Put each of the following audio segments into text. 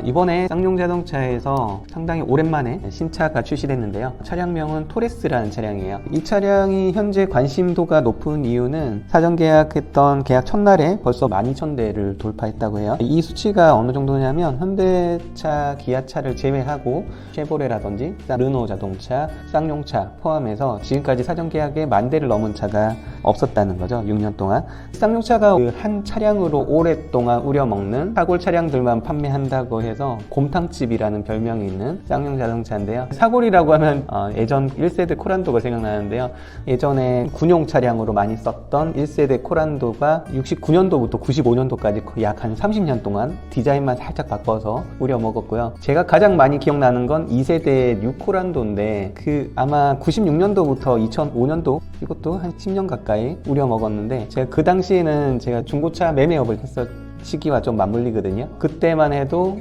이번에 쌍용자동차에서 상당히 오랜만에 신차가 출시됐는데요. 차량명은 토레스라는 차량이에요. 이 차량이 현재 관심도가 높은 이유는 사전 계약했던 계약 첫날에 벌써 12,000대를 돌파했다고 해요. 이 수치가 어느 정도냐면 현대차, 기아차를 제외하고 쉐보레라든지 르노 자동차, 쌍용차 포함해서 지금까지 사전 계약에 10,000대를 넘은 차가 없었다는 거죠. 6년 동안. 쌍용차가 한 차량으로 오랫동안 우려먹는 사골 차량들만 판매한다고 해서 곰탕집이라는 별명이 있는 쌍용 자동차인데요. 사골이라고 하면 예전 1세대 코란도가 생각나는데요. 예전에 군용 차량으로 많이 썼던 1세대 코란도가 69년도부터 95년도까지 약 한 30년 동안 디자인만 살짝 바꿔서 우려먹었고요. 제가 가장 많이 기억나는 건 2세대 뉴 코란도인데 아마 96년도부터 2005년도 이것도 한 10년 가까이 우려먹었는데 제가 그 당시에는 제가 중고차 매매업을 했었 시기와 좀 맞물리거든요. 그때만 해도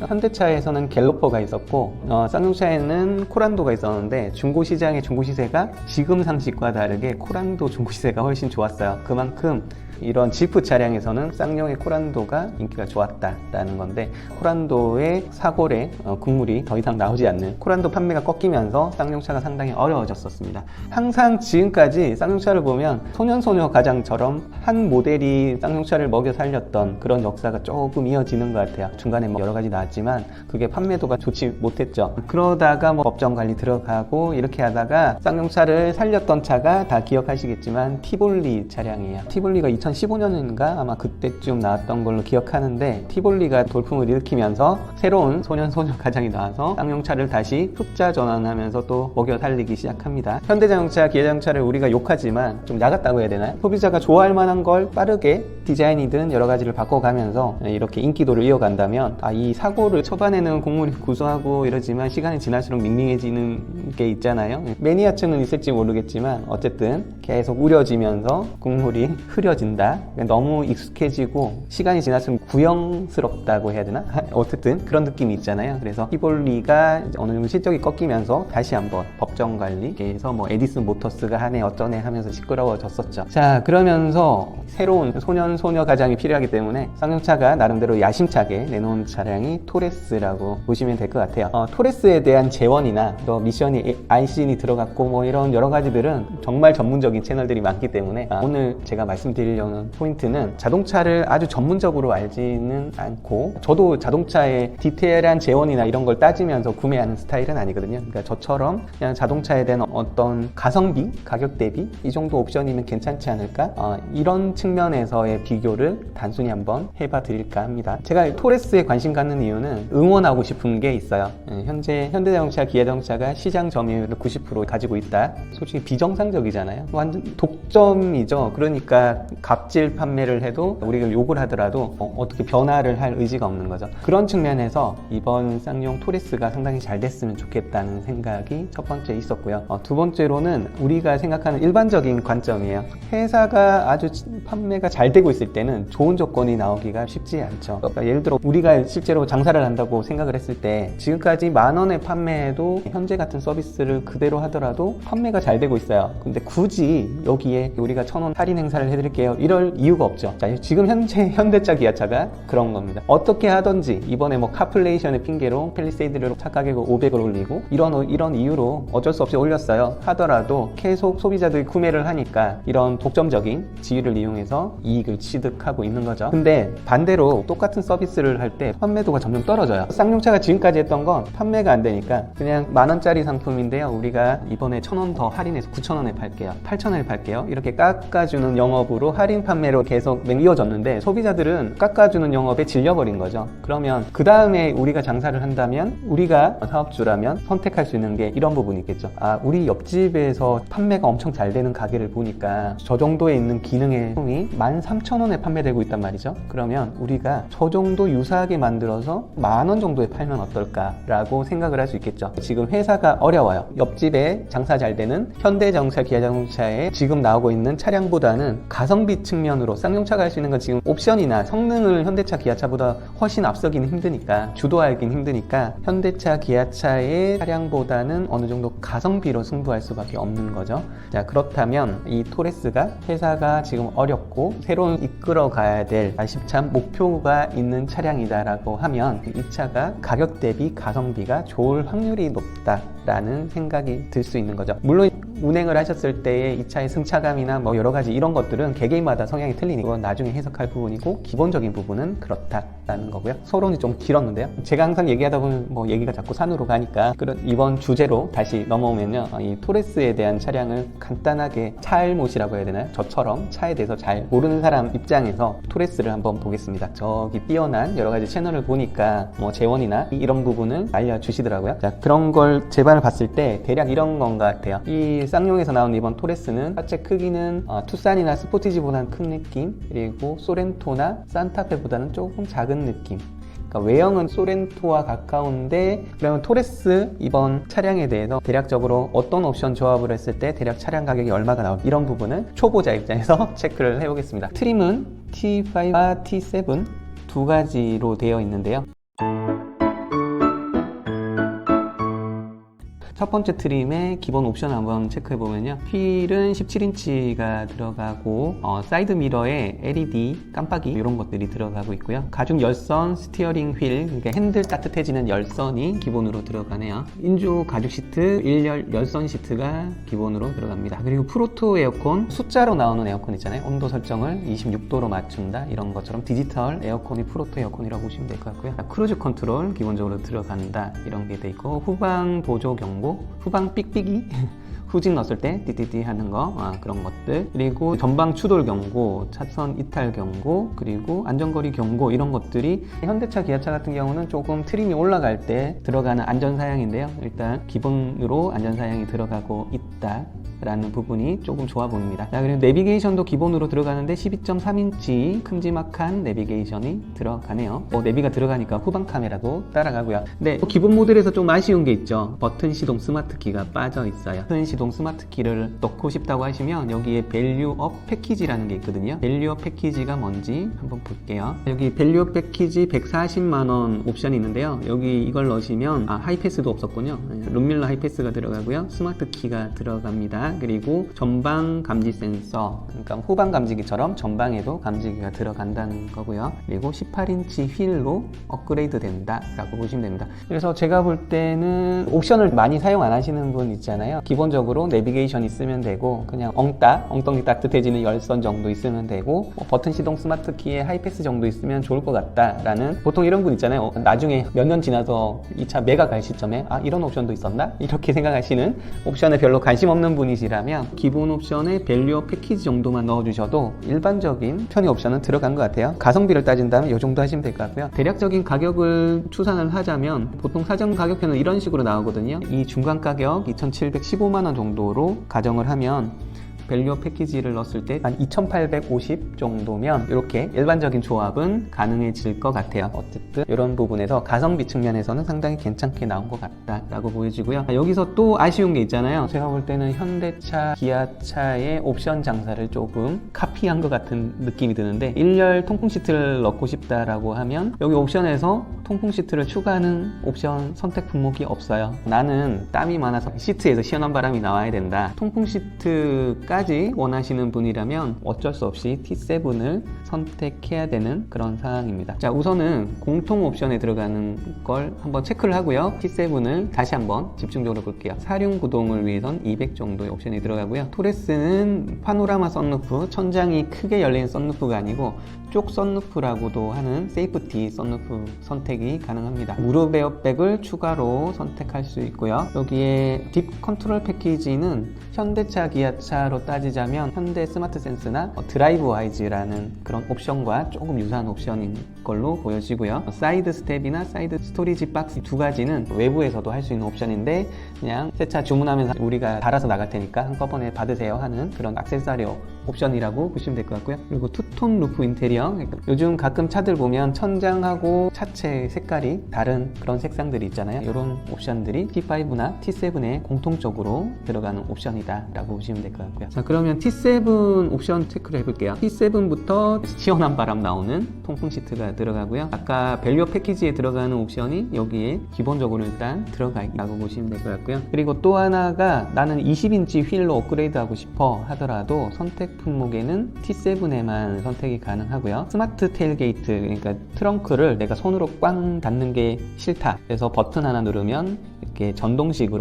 현대차에서는 갤로퍼가 있었고 쌍용차에는 코란도가 있었는데 중고시장의 중고시세가 지금 상식과 다르게 코란도 중고시세가 훨씬 좋았어요. 그만큼 이런 지프 차량에서는 쌍용의 코란도가 인기가 좋았다라는 건데, 코란도의 사골에 국물이 더 이상 나오지 않는 코란도 판매가 꺾이면서 쌍용차가 상당히 어려워졌었습니다. 항상 지금까지 쌍용차를 보면 소년소녀 가장처럼 한 모델이 쌍용차를 먹여 살렸던 그런 역사가 조금 이어지는 것 같아요. 중간에 여러 가지 나왔지만 그게 판매도가 좋지 못했죠. 그러다가 법정 관리 들어가고 이렇게 하다가 쌍용차를 살렸던 차가 다 기억하시겠지만 티볼리 차량이에요. 티볼리가 2015년인가 아마 그때쯤 나왔던 걸로 기억하는데, 티볼리가 돌풍을 일으키면서 새로운 소년소녀 가장이 나와서 쌍용차를 다시 흑자 전환하면서 또 먹여 살리기 시작합니다. 현대자동차, 기아자동차를 우리가 욕하지만 좀 야같다고 해야 되나요? 소비자가 좋아할 만한 걸 빠르게 디자인이든 여러 가지를 바꿔가면서 이렇게 인기도를 이어간다면, 이 사고를 초반에는 곡물이 구수하고 이러지만 시간이 지날수록 밍밍해지는 게 있잖아요. 매니아층은 있을지 모르겠지만 어쨌든 계속 우려지면서 국물이 흐려진다. 너무 익숙해지고 시간이 지날수록 구형스럽다고 해야 되나? 어쨌든 그런 느낌이 있잖아요. 그래서 티볼리가 어느 정도 실적이 꺾이면서 다시 한번 법정 관리에서 에디슨 모터스가 하네 어쩌네 하면서 시끄러워졌었죠. 자, 그러면서 새로운 소년소녀 가장이 필요하기 때문에 쌍용차가 나름대로 야심차게 내놓은 차량이 토레스라고 보시면 될 것 같아요. 토레스에 대한 재원이나 미션이 ICN이 들어갔고 이런 여러 가지들은 정말 전문적인 채널들이 많기 때문에 오늘 제가 말씀드리려는 포인트는, 자동차를 아주 전문적으로 알지는 않고, 저도 자동차의 디테일한 재원이나 이런 걸 따지면서 구매하는 스타일은 아니거든요. 그러니까 저처럼 그냥 자동차에 대한 어떤 가성비, 가격 대비 이 정도 옵션이면 괜찮지 않을까? 이런 측면에서의 비교를 단순히 한번 해봐 드릴까 합니다. 제가 토레스에 관심 갖는 이유는 응원하고 싶은 게 있어요. 현재 현대자동차, 기아자동차가 시장 점유율을 90% 가지고 있다. 솔직히 비정상적이잖아요. 완전 독점이죠. 그러니까 갑질 판매를 해도 우리가 욕을 하더라도 어떻게 변화를 할 의지가 없는 거죠. 그런 측면에서 이번 쌍용 토레스가 상당히 잘 됐으면 좋겠다는 생각이 첫 번째 있었고요. 두 번째로는 우리가 생각하는 일반적인 관점이에요. 회사가 아주 판매가 잘 되고 있을 때는 좋은 조건이 나오기가 쉽지 않죠. 그러니까 예를 들어 우리가 실제로 장사를 한다고 생각을 했을 때 지금까지 10,000원에 판매해도 현재 같은 서비스를 그대로 하더라도 판매가 잘 되고 있어요. 근데 굳이 여기에 우리가 1,000원 할인 행사를 해드릴게요 이럴 이유가 없죠. 자, 지금 현재 현대차, 기아차가 그런 겁니다. 어떻게 하든지 이번에 카플레이션의 핑계로 팰리세이드를 차 가격을 500을 올리고 이런 이유로 어쩔 수 없이 올렸어요 하더라도 계속 소비자들이 구매를 하니까 이런 독점적인 지위를 이용해서 이익을 취득하고 있는 거죠. 근데 반대로 똑같은 서비스를 할 때 판매도가 점점 떨어져요. 쌍용차가 지금까지 했던 건 판매가 안 되니까 그냥 10,000원짜리 상품인데요, 우리가 이번에 1,000원 더 할인해서 9,000원에 팔게요, 8,000원에 팔게요 이렇게 깎아주는 영업으로 할인 판매로 계속 이어졌는데, 소비자들은 깎아주는 영업에 질려버린 거죠. 그러면 그 다음에 우리가 장사를 한다면, 우리가 사업주라면 선택할 수 있는 게 이런 부분이 있겠죠. 우리 옆집에서 판매가 엄청 잘 되는 가게를 보니까 저 정도에 있는 기능의 품이 13,000원에 판매되고 있단 말이죠. 그러면 우리가 저 정도 유사하게 만들어서 10,000원 정도에 팔면 어떨까라고 생각을 할 수 있겠죠. 지금 회사가 어려워요. 옆집에 장사 잘 되는 현대자동차, 기아자동차에 지금 나오고 있는 차량보다는 가성비 가성비 측면으로 쌍용차가 할 수 있는 건 지금 옵션이나 성능을 현대차, 기아차보다 훨씬 앞서기는 힘드니까, 주도하기는 힘드니까 현대차, 기아차의 차량보다는 어느 정도 가성비로 승부할 수밖에 없는 거죠. 자, 그렇다면 이 토레스가 회사가 지금 어렵고 새로운 이끌어 가야 될 말심참 목표가 있는 차량이다라고 하면 이 차가 가격 대비 가성비가 좋을 확률이 높다라는 생각이 들 수 있는 거죠. 물론 운행을 하셨을 때의 이 차의 승차감이나 뭐 여러 가지 이런 것들은 개개인마다 성향이 틀리니까 그건 나중에 해석할 부분이고, 기본적인 부분은 그렇다라는 거고요. 서론이 좀 길었는데요. 제가 항상 얘기하다 보면 뭐 얘기가 자꾸 산으로 가니까 이번 주제로 다시 넘어오면요, 이 토레스에 대한 차량을 간단하게 차 알못이라고 해야 되나요? 저처럼 차에 대해서 잘 모르는 사람 입장에서 토레스를 한번 보겠습니다. 저기 뛰어난 여러 가지 채널을 보니까 뭐 재원이나 이런 부분을 알려주시더라고요. 자, 그런 걸 제반을 봤을 때 대략 이런 건 것 같아요. 이 쌍용에서 나온 이번 토레스는 하체 크기는 투싼이나 스포티지보다는 큰 느낌, 그리고 소렌토나 산타페보다는 조금 작은 느낌. 그러니까 외형은 소렌토와 가까운데, 그러면 토레스 이번 차량에 대해서 대략적으로 어떤 옵션 조합을 했을 때 대략 차량 가격이 얼마가 나올지, 이런 부분은 초보자 입장에서 체크를 해보겠습니다. 트림은 T5와 T7 두 가지로 되어 있는데요. 첫 번째 트림의 기본 옵션 한번 체크해보면요, 휠은 17인치가 들어가고 사이드 미러에 LED 깜빡이 이런 것들이 들어가고 있고요. 가죽 열선 스티어링 휠, 그러니까 핸들 따뜻해지는 열선이 기본으로 들어가네요. 인조 가죽 시트, 일열 열선 시트가 기본으로 들어갑니다. 그리고 프로토 에어컨, 숫자로 나오는 에어컨 있잖아요. 온도 설정을 26도로 맞춘다, 이런 것처럼 디지털 에어컨이 프로토 에어컨이라고 보시면 될 것 같고요. 크루즈 컨트롤 기본적으로 들어간다, 이런 게 돼 있고, 후방 보조 경고, 후방 삑삑이 후진 넣었을 때 띠띠띠 하는 거, 그런 것들, 그리고 전방 추돌 경고, 차선 이탈 경고, 그리고 안전거리 경고, 이런 것들이 현대차, 기아차 같은 경우는 조금 트림이 올라갈 때 들어가는 안전사양인데요. 일단 기본으로 안전사양이 들어가고 있다 라는 부분이 조금 좋아 보입니다. 자, 그리고 내비게이션도 기본으로 들어가는데 12.3인치 큼지막한 내비게이션이 들어가네요. 내비가 들어가니까 후방 카메라도 따라가고요. 근데 기본 모델에서 좀 아쉬운 게 있죠. 버튼 시동 스마트키가 빠져 있어요. 버튼 시동 스마트키를 넣고 싶다고 하시면 여기에 밸류업 패키지라는 게 있거든요. 밸류업 패키지가 뭔지 한번 볼게요. 여기 밸류업 패키지 140만원 옵션이 있는데요. 여기 이걸 넣으시면 하이패스도 없었군요. 룸밀러 하이패스가 들어가고요. 스마트키가 들어갑니다. 그리고 전방 감지 센서, 그러니까 후방 감지기처럼 전방에도 감지기가 들어간다는 거고요. 그리고 18인치 휠로 업그레이드 된다 라고 보시면 됩니다. 그래서 제가 볼 때는 옵션을 많이 사용 안 하시는 분 있잖아요. 기본적으로 내비게이션 있으면 되고, 그냥 엉덩이 따뜻해지는 열선 정도 있으면 되고, 버튼 시동 스마트키에 하이패스 정도 있으면 좋을 것 같다 라는, 보통 이런 분 있잖아요. 나중에 몇 년 지나서 이 차 매각 갈 시점에 이런 옵션도 있었나? 이렇게 생각하시는, 옵션에 별로 관심 없는 분이시라면 기본 옵션에 밸류업 패키지 정도만 넣어주셔도 일반적인 편의 옵션은 들어간 것 같아요. 가성비를 따진다면 이 정도 하시면 될 것 같고요. 대략적인 가격을 추산을 하자면 보통 사전 가격표는 이런 식으로 나오거든요. 이 중간 가격 2,715만원 정도로 가정을 하면 밸류업 패키지를 넣었을 때 한 2,850 정도면 이렇게 일반적인 조합은 가능해질 것 같아요. 어쨌든 이런 부분에서 가성비 측면에서는 상당히 괜찮게 나온 것 같다라고 보여지고요. 여기서 또 아쉬운 게 있잖아요. 제가 볼 때는 현대차, 기아차의 옵션 장사를 조금 카피한 것 같은 느낌이 드는데, 1열 통풍 시트를 넣고 싶다라고 하면 여기 옵션에서 통풍 시트를 추가하는 옵션 선택 품목이 없어요. 나는 땀이 많아서 시트에서 시원한 바람이 나와야 된다, 통풍 시트까지 원하시는 분이라면 어쩔 수 없이 T7을 선택해야 되는 그런 상황입니다. 자, 우선은 공통 옵션에 들어가는 걸 한번 체크를 하고요. T7을 다시 한번 집중적으로 볼게요. 사륜 구동을 위해선 200 정도의 옵션이 들어가고요. 토레스는 파노라마 썬루프, 천장이 크게 열리는 썬루프가 아니고 쪽 썬루프라고도 하는 세이프티 썬루프 선택이 가능합니다. 무릎 에어백을 추가로 선택할 수 있고요. 여기에 딥 컨트롤 패키지는 현대차, 기아차로 따지자면 현대 스마트 센스나 드라이브 와이즈라는 그런 옵션과 조금 유사한 옵션인 걸로 보여지고요. 사이드 스텝이나 사이드 스토리지 박스 두 가지는 외부에서도 할 수 있는 옵션인데, 그냥 새 차 주문하면서 우리가 달아서 나갈 테니까 한꺼번에 받으세요 하는 그런 액세서리 옵션이라고 보시면 될 것 같고요. 그리고 투톤 루프 인테리어, 그러니까 요즘 가끔 차들 보면 천장하고 차체 색깔이 다른 그런 색상들이 있잖아요. 이런 옵션들이 T5나 T7에 공통적으로 들어가는 옵션이다 라고 보시면 될 것 같고요. 자, 그러면 T7 옵션 체크를 해볼게요. T7부터 시원한 바람 나오는 통풍 시트가 들어가고요. 아까 밸류어 패키지에 들어가는 옵션이 여기에 기본적으로 일단 들어가 있다고 보시면 될 것 같고요. 그리고 또 하나가 나는 20인치 휠로 업그레이드 하고 싶어 하더라도 선택 품목에는 T7에만 선택이 가능하고요. 스마트 테일게이트, 그러니까 트렁크를 내가 손으로 꽝 닫는 게 싫다, 그래서 버튼 하나 누르면 이렇게 전동식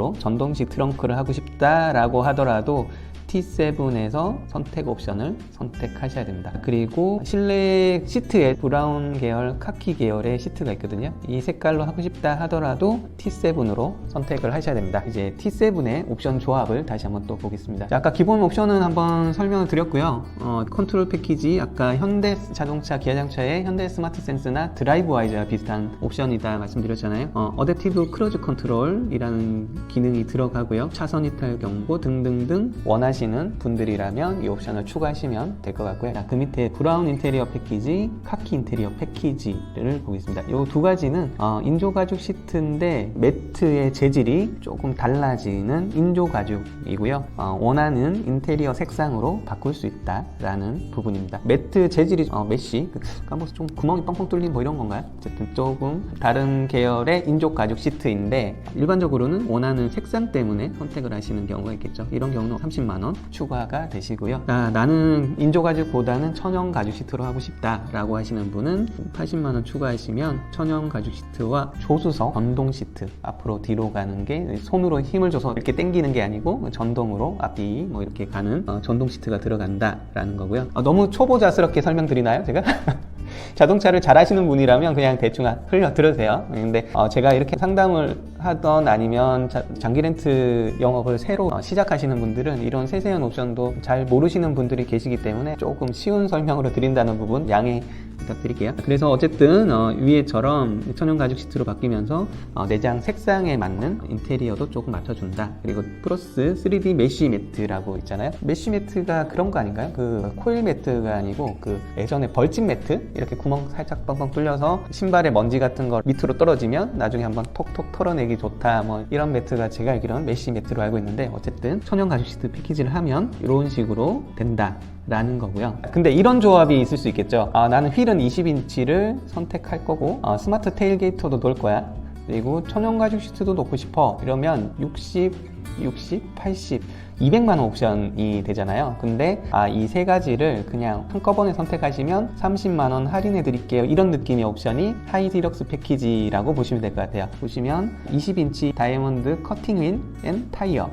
트렁크를 하고 싶다라고 하더라도 T7에서 선택 옵션을 선택하셔야 됩니다. 그리고 실내 시트에 브라운 계열, 카키 계열의 시트가 있거든요. 이 색깔로 하고 싶다 하더라도 T7으로 선택을 하셔야 됩니다. 이제 T7의 옵션 조합을 다시 한번 또 보겠습니다. 자, 아까 기본 옵션은 한번 설명을 드렸고요. 컨트롤 패키지, 아까 현대 자동차, 기아 자동차의 현대 스마트 센스나 드라이브 와이즈와 비슷한 옵션이다 말씀드렸잖아요. 어댑티브 크루즈 컨트롤이라는 기능이 들어가고요. 차선 이탈 경보 등등등 원하시는 분들이라면 이 옵션을 추가하시면 될 것 같고요. 자, 그 밑에 브라운 인테리어 패키지, 카키 인테리어 패키지를 보겠습니다. 이 두 가지는 인조 가죽 시트인데 매트의 재질이 조금 달라지는 인조 가죽이고요. 원하는 인테리어 색상으로 바꿀 수 있다라는 부분입니다. 매트 재질이 메쉬, 까먹어서 좀 구멍이 뻥뻥 뚫린 뭐 이런 건가요? 어쨌든 조금 다른 계열의 인조 가죽 시트인데 일반적으로는 원하는 색상 때문에 선택을 하시는 경우가 있겠죠. 이런 경우는 30만원 추가가 되시고요. 나는 인조 가죽보다는 천연 가죽 시트로 하고 싶다 라고 하시는 분은 80만원 추가하시면 천연 가죽 시트와 조수석 전동 시트, 앞으로 뒤로 가는 게 손으로 힘을 줘서 이렇게 당기는 게 아니고 전동으로 앞뒤 뭐 이렇게 가는 전동 시트가 들어간다 라는 거고요. 너무 초보자스럽게 설명드리나요 제가? 자동차를 잘 하시는 분이라면 그냥 대충 흘려 들으세요. 근데 제가 이렇게 상담을 하던 아니면 장기 렌트 영업을 새로 시작하시는 분들은 이런 세세한 옵션도 잘 모르시는 분들이 계시기 때문에 조금 쉬운 설명으로 드린다는 부분 양해 부탁드릴게요. 그래서 어쨌든 위에처럼 천연 가죽 시트로 바뀌면서 내장 색상에 맞는 인테리어도 조금 맞춰준다. 그리고 플러스 3D 메쉬 매트라고 있잖아요. 메쉬 매트가 그런 거 아닌가요? 그 코일 매트가 아니고 그 예전에 벌집 매트, 이렇게 구멍 살짝 뻥뻥 뚫려서 신발에 먼지 같은 거 밑으로 떨어지면 나중에 한번 톡톡 털어내기 좋다, 뭐 이런 매트가 제가 알기로는 메쉬 매트로 알고 있는데, 어쨌든 천연 가죽 시트 패키지를 하면 이런 식으로 된다 라는 거고요. 근데 이런 조합이 있을 수 있겠죠. 나는 휠은 20인치를 선택할 거고 스마트 테일게이터도 놓을 거야, 그리고 천연 가죽 시트도 놓고 싶어 이러면 60, 80, 200만원 옵션이 되잖아요. 근데 이 세 가지를 그냥 한꺼번에 선택하시면 30만원 할인해 드릴게요, 이런 느낌의 옵션이 하이 디럭스 패키지라고 보시면 될 것 같아요. 보시면 20인치 다이아몬드 커팅 휠 앤 타이어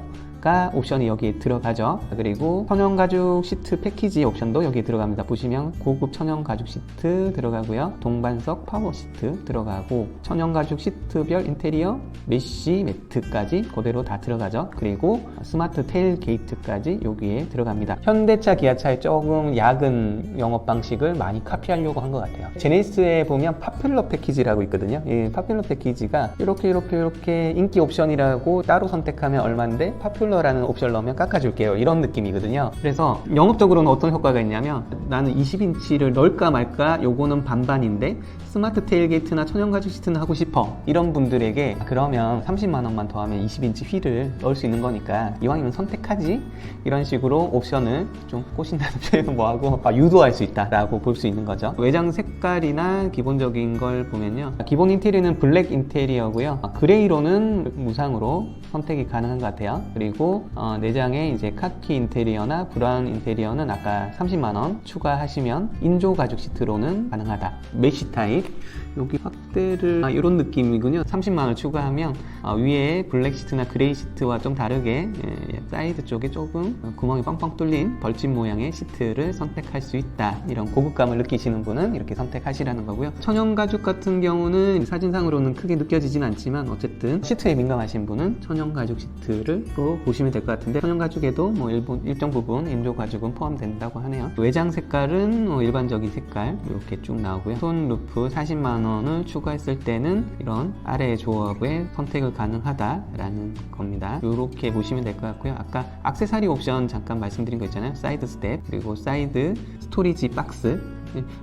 옵션이 여기에 들어가죠. 그리고 천연 가죽 시트 패키지 옵션도 여기에 들어갑니다. 보시면 고급 천연 가죽 시트 들어가고요, 동반석 파워 시트 들어가고, 천연 가죽 시트별 인테리어 메쉬 매트까지 그대로 다 들어가죠. 그리고 스마트 테일 게이트까지 여기에 들어갑니다. 현대차, 기아차의 조금 야근 영업 방식을 많이 카피하려고 한 것 같아요. 제네시스에 보면 파퓰러 패키지라고 있거든요. 이 파퓰러 패키지가 이렇게 인기 옵션이라고 따로 선택하면 얼마인데 파퓰러 라는 옵션을 넣으면 깎아줄게요, 이런 느낌이거든요. 그래서 영업적으로는 어떤 효과가 있냐면, 나는 20인치를 넣을까 말까 요거는 반반인데 스마트 테일게이트나 천연 가죽 시트는 하고 싶어, 이런 분들에게 그러면 30만원만 더하면 20인치 휠을 넣을 수 있는 거니까 이왕이면 선택하지, 이런 식으로 옵션을 좀 꼬신다는 표현은 뭐하고 유도할 수 있다라고 볼 수 있는 거죠. 외장 색깔이나 기본적인 걸 보면요, 기본 인테리어는 블랙 인테리어고요, 그레이로는 무상으로 선택이 가능한 것 같아요. 그리고 내장에 이제 카키 인테리어나 브라운 인테리어는 아까 30만원 추가하시면 인조 가죽 시트로는 가능하다. 메쉬 타입, 여기 확대를 이런 느낌이군요. 30만원 추가하면 위에 블랙 시트나 그레이 시트와 좀 다르게 사이드 쪽에 조금 구멍이 뻥뻥 뚫린 벌집 모양의 시트를 선택할 수 있다. 이런 고급감을 느끼시는 분은 이렇게 선택하시라는 거고요. 천연 가죽 같은 경우는 사진상으로는 크게 느껴지진 않지만 어쨌든 시트에 민감하신 분은 천연 가죽 시트를 또 보시면 될 것 같은데, 천연 가죽에도 뭐 일정 부분 인조 가죽은 포함된다고 하네요. 외장 색깔은 일반적인 색깔 이렇게 쭉 나오고요. 손 루프 40만원 원을 추가했을 때는 이런 아래 조업에 선택을 가능하다라는 겁니다. 이렇게 보시면 될 것 같고요. 아까 액세서리 옵션 잠깐 말씀드린 거 있잖아요. 사이드 스텝 그리고 사이드 스토리지 박스.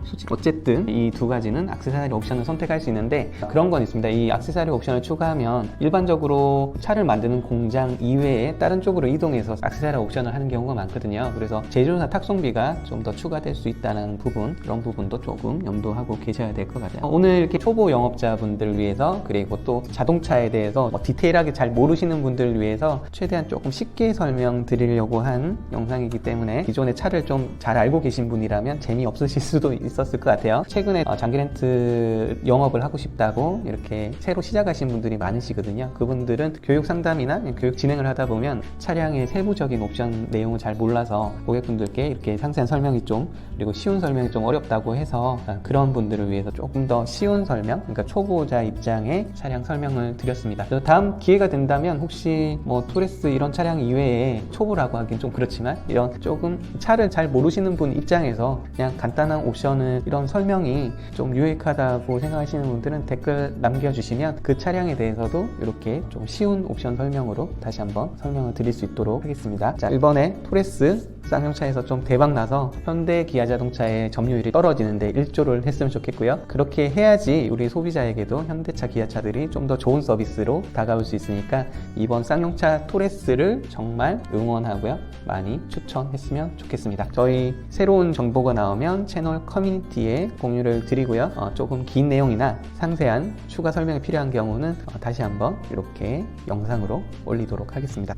솔직히 어쨌든 이 두 가지는 액세서리 옵션을 선택할 수 있는데 그런 건 있습니다. 이 액세서리 옵션을 추가하면 일반적으로 차를 만드는 공장 이외에 다른 쪽으로 이동해서 액세서리 옵션을 하는 경우가 많거든요. 그래서 제조사 탁송비가 좀 더 추가될 수 있다는 부분, 그런 부분도 조금 염두하고 계셔야 될 것 같아요. 오늘 이렇게 초보 영업자분들을 위해서 그리고 또 자동차에 대해서 디테일하게 잘 모르시는 분들을 위해서 최대한 조금 쉽게 설명드리려고 한 영상이기 때문에 기존의 차를 좀 잘 알고 계신 분이라면 재미없으실 수도 있었을 것 같아요. 최근에 장기 렌트 영업을 하고 싶다고 이렇게 새로 시작하신 분들이 많으시거든요. 그분들은 교육 상담이나 교육 진행을 하다 보면 차량의 세부적인 옵션 내용을 잘 몰라서 고객분들께 이렇게 상세한 설명이 좀 그리고 쉬운 설명이 좀 어렵다고 해서 그런 분들을 위해서 조금 더 쉬운 설명, 그러니까 초보자 입장의 차량 설명을 드렸습니다. 그래서 다음 기회가 된다면 혹시 뭐 투레스 이런 차량 이외에 초보라고 하긴 좀 그렇지만 이런 조금 차를 잘 모르시는 분 입장에서 그냥 간단한 옵션을 이런 설명이 좀 유익하다고 생각하시는 분들은 댓글 남겨주시면 그 차량에 대해서도 이렇게 좀 쉬운 옵션 설명으로 다시 한번 설명을 드릴 수 있도록 하겠습니다. 자, 이번에 투레스 쌍용차에서 좀 대박나서 현대 기아자동차의 점유율이 떨어지는데 일조를 했으면 좋겠고요. 그렇게 해야지 우리 소비자에게도 현대차 기아차들이 좀 더 좋은 서비스로 다가올 수 있으니까 이번 쌍용차 투레스를 정말 응원하고요. 많이 추천했으면 좋겠습니다. 저희 새로운 정보가 나오면 채널 커뮤니티에 공유를 드리고요. 조금 긴 내용이나 상세한 추가 설명이 필요한 경우는 다시 한번 이렇게 영상으로 올리도록 하겠습니다.